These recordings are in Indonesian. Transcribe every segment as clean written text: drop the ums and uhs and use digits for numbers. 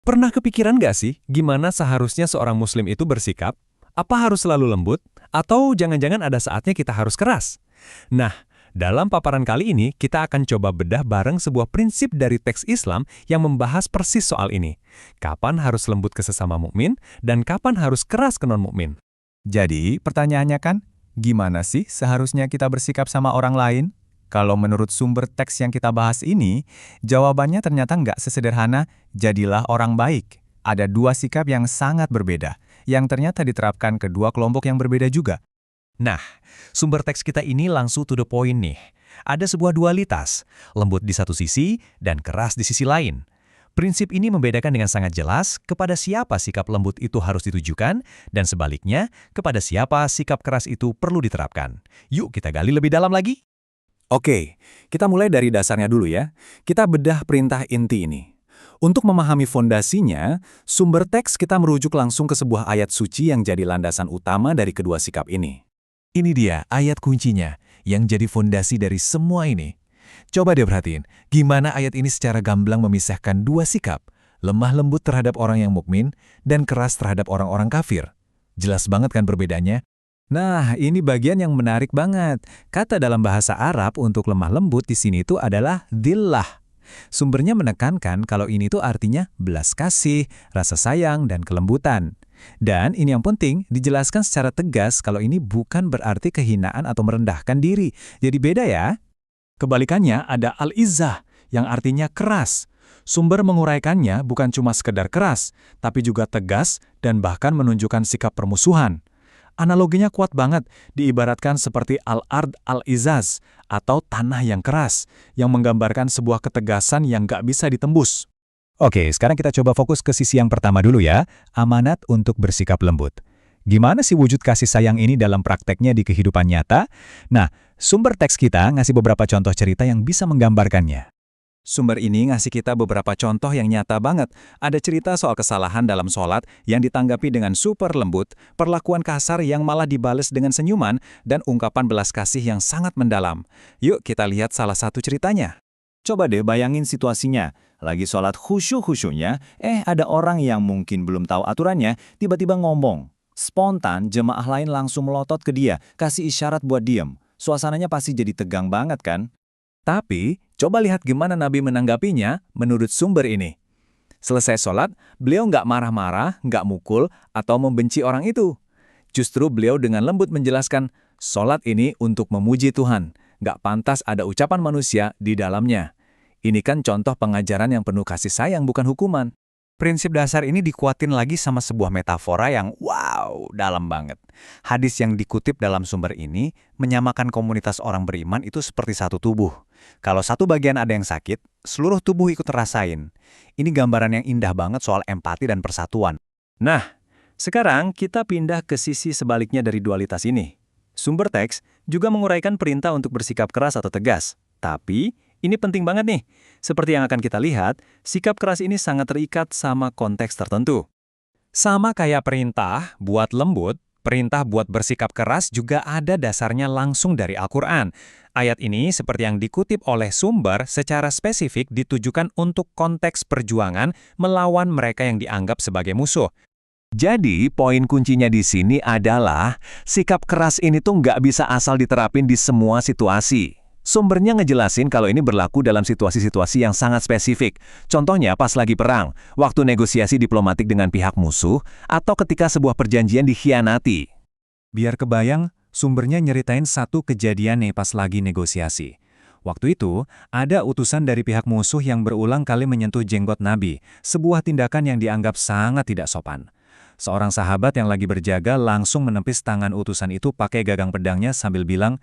Pernah kepikiran nggak sih gimana seharusnya seorang muslim itu bersikap? Apa harus selalu lembut? Atau jangan-jangan ada saatnya kita harus keras? Nah, dalam paparan kali ini kita akan coba bedah bareng sebuah prinsip dari teks Islam yang membahas persis soal ini. Kapan harus lembut ke sesama mukmin dan kapan harus keras ke non-mukmin? Jadi, pertanyaannya kan, gimana sih seharusnya kita bersikap sama orang lain? Kalau menurut sumber teks yang kita bahas ini, jawabannya ternyata nggak sesederhana, jadilah orang baik. Ada dua sikap yang sangat berbeda, yang ternyata diterapkan kedua kelompok yang berbeda juga. Nah, sumber teks kita ini langsung to the point nih. Ada sebuah dualitas, lembut di satu sisi dan keras di sisi lain. Prinsip ini membedakan dengan sangat jelas kepada siapa sikap lembut itu harus ditujukan dan sebaliknya kepada siapa sikap keras itu perlu diterapkan. Yuk kita gali lebih dalam lagi. Oke, kita mulai dari dasarnya dulu ya. Kita bedah perintah inti ini. Untuk memahami fondasinya, sumber teks kita merujuk langsung ke sebuah ayat suci yang jadi landasan utama dari kedua sikap ini. Ini dia ayat kuncinya yang jadi fondasi dari semua ini. Coba deh perhatiin, gimana ayat ini secara gamblang memisahkan dua sikap, lemah lembut terhadap orang yang mukmin dan keras terhadap orang-orang kafir. Jelas banget kan perbedaannya? Nah, ini bagian yang menarik banget. Kata dalam bahasa Arab untuk lemah lembut di sini itu adalah dhillah. Sumbernya menekankan kalau ini tuh artinya belas kasih, rasa sayang, dan kelembutan. Dan ini yang penting, dijelaskan secara tegas kalau ini bukan berarti kehinaan atau merendahkan diri. Jadi beda ya. Kebalikannya ada al-izzah, yang artinya keras. Sumber menguraikannya bukan cuma sekedar keras, tapi juga tegas dan bahkan menunjukkan sikap permusuhan. Analoginya kuat banget, diibaratkan seperti al-ard al-izaz, atau tanah yang keras, yang menggambarkan sebuah ketegasan yang gak bisa ditembus. Oke, sekarang kita coba fokus ke sisi yang pertama dulu ya, amanat untuk bersikap lembut. Gimana sih wujud kasih sayang ini dalam prakteknya di kehidupan nyata? Nah, sumber teks kita ngasih beberapa contoh cerita yang bisa menggambarkannya. Sumber ini ngasih kita beberapa contoh yang nyata banget. Ada cerita soal kesalahan dalam sholat yang ditanggapi dengan super lembut, perlakuan kasar yang malah dibales dengan senyuman, dan ungkapan belas kasih yang sangat mendalam. Yuk kita lihat salah satu ceritanya. Coba deh bayangin situasinya. Lagi sholat khusyuk-khusyuknya, ada orang yang mungkin belum tahu aturannya, tiba-tiba ngomong. Spontan, jemaah lain langsung melotot ke dia, kasih isyarat buat diem. Suasananya pasti jadi tegang banget kan? Tapi, coba lihat gimana Nabi menanggapinya menurut sumber ini. Selesai sholat, beliau nggak marah-marah, nggak mukul, atau membenci orang itu. Justru beliau dengan lembut menjelaskan, sholat ini untuk memuji Tuhan, nggak pantas ada ucapan manusia di dalamnya. Ini kan contoh pengajaran yang penuh kasih sayang, bukan hukuman. Prinsip dasar ini dikuatin lagi sama sebuah metafora yang wow, dalam banget. Hadis yang dikutip dalam sumber ini menyamakan komunitas orang beriman itu seperti satu tubuh. Kalau satu bagian ada yang sakit, seluruh tubuh ikut rasain. Ini gambaran yang indah banget soal empati dan persatuan. Nah, sekarang kita pindah ke sisi sebaliknya dari dualitas ini. Sumber teks juga menguraikan perintah untuk bersikap keras atau tegas. Tapi, ini penting banget nih. Seperti yang akan kita lihat, sikap keras ini sangat terikat sama konteks tertentu. Sama kayak perintah buat lembut, perintah buat bersikap keras juga ada dasarnya langsung dari Al-Quran. Ayat ini seperti yang dikutip oleh sumber secara spesifik ditujukan untuk konteks perjuangan melawan mereka yang dianggap sebagai musuh. Jadi, poin kuncinya di sini adalah sikap keras ini tuh nggak bisa asal diterapin di semua situasi. Sumbernya ngejelasin kalau ini berlaku dalam situasi-situasi yang sangat spesifik. Contohnya pas lagi perang, waktu negosiasi diplomatik dengan pihak musuh, atau ketika sebuah perjanjian dikhianati. Biar kebayang, sumbernya nyeritain satu kejadian nih pas lagi negosiasi. Waktu itu, ada utusan dari pihak musuh yang berulang kali menyentuh jenggot Nabi, sebuah tindakan yang dianggap sangat tidak sopan. Seorang sahabat yang lagi berjaga langsung menepis tangan utusan itu pakai gagang pedangnya sambil bilang,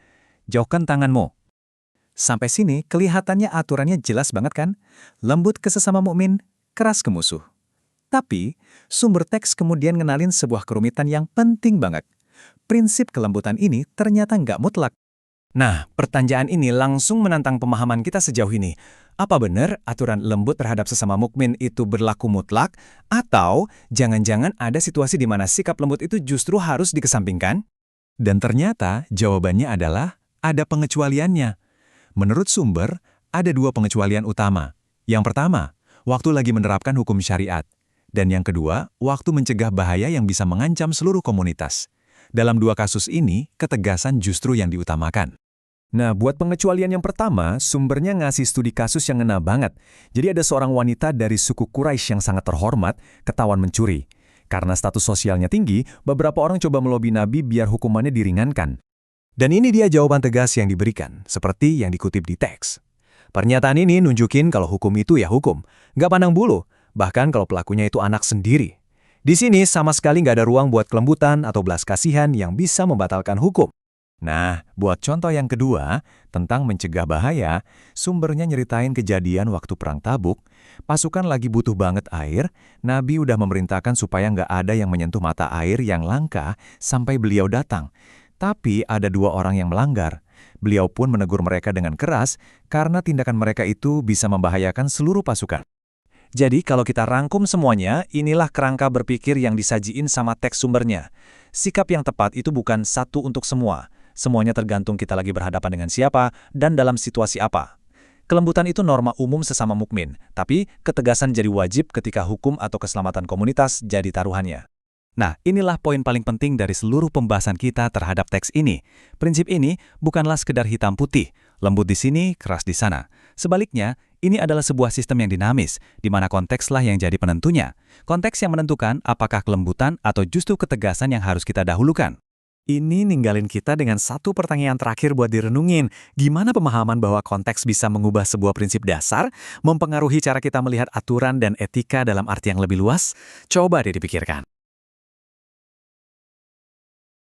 "Jauhkan tanganmu." Sampai sini kelihatannya aturannya jelas banget kan? Lembut ke sesama mukmin, keras ke musuh. Tapi, sumber teks kemudian ngenalin sebuah kerumitan yang penting banget. Prinsip kelembutan ini ternyata nggak mutlak. Nah, pertanyaan ini langsung menantang pemahaman kita sejauh ini. Apa benar aturan lembut terhadap sesama mukmin itu berlaku mutlak? Atau jangan-jangan ada situasi di mana sikap lembut itu justru harus dikesampingkan? Dan ternyata jawabannya adalah ada pengecualiannya. Menurut sumber, ada dua pengecualian utama. Yang pertama, waktu lagi menerapkan hukum syariat. Dan yang kedua, waktu mencegah bahaya yang bisa mengancam seluruh komunitas. Dalam dua kasus ini, ketegasan justru yang diutamakan. Nah, buat pengecualian yang pertama, sumbernya ngasih studi kasus yang ngena banget. Jadi ada seorang wanita dari suku Quraisy yang sangat terhormat, ketahuan mencuri. Karena status sosialnya tinggi, beberapa orang coba melobi Nabi biar hukumannya diringankan. Dan ini dia jawaban tegas yang diberikan, seperti yang dikutip di teks. Pernyataan ini nunjukin kalau hukum itu ya hukum, nggak pandang bulu, bahkan kalau pelakunya itu anak sendiri. Di sini sama sekali nggak ada ruang buat kelembutan atau belas kasihan yang bisa membatalkan hukum. Nah, buat contoh yang kedua, tentang mencegah bahaya, sumbernya nyeritain kejadian waktu Perang Tabuk, pasukan lagi butuh banget air, Nabi udah memerintahkan supaya nggak ada yang menyentuh mata air yang langka sampai beliau datang. Tapi ada dua orang yang melanggar. Beliau pun menegur mereka dengan keras karena tindakan mereka itu bisa membahayakan seluruh pasukan. Jadi kalau kita rangkum semuanya, inilah kerangka berpikir yang disajiin sama teks sumbernya. Sikap yang tepat itu bukan satu untuk semua. Semuanya tergantung kita lagi berhadapan dengan siapa dan dalam situasi apa. Kelembutan itu norma umum sesama mukmin, tapi ketegasan jadi wajib ketika hukum atau keselamatan komunitas jadi taruhannya. Nah, inilah poin paling penting dari seluruh pembahasan kita terhadap teks ini. Prinsip ini bukanlah sekedar hitam putih, lembut di sini, keras di sana. Sebaliknya, ini adalah sebuah sistem yang dinamis, di mana kontekslah yang jadi penentunya. Konteks yang menentukan apakah kelembutan atau justru ketegasan yang harus kita dahulukan. Ini ninggalin kita dengan satu pertanyaan terakhir buat direnungin. Gimana pemahaman bahwa konteks bisa mengubah sebuah prinsip dasar, mempengaruhi cara kita melihat aturan dan etika dalam arti yang lebih luas? Coba deh dipikirkan.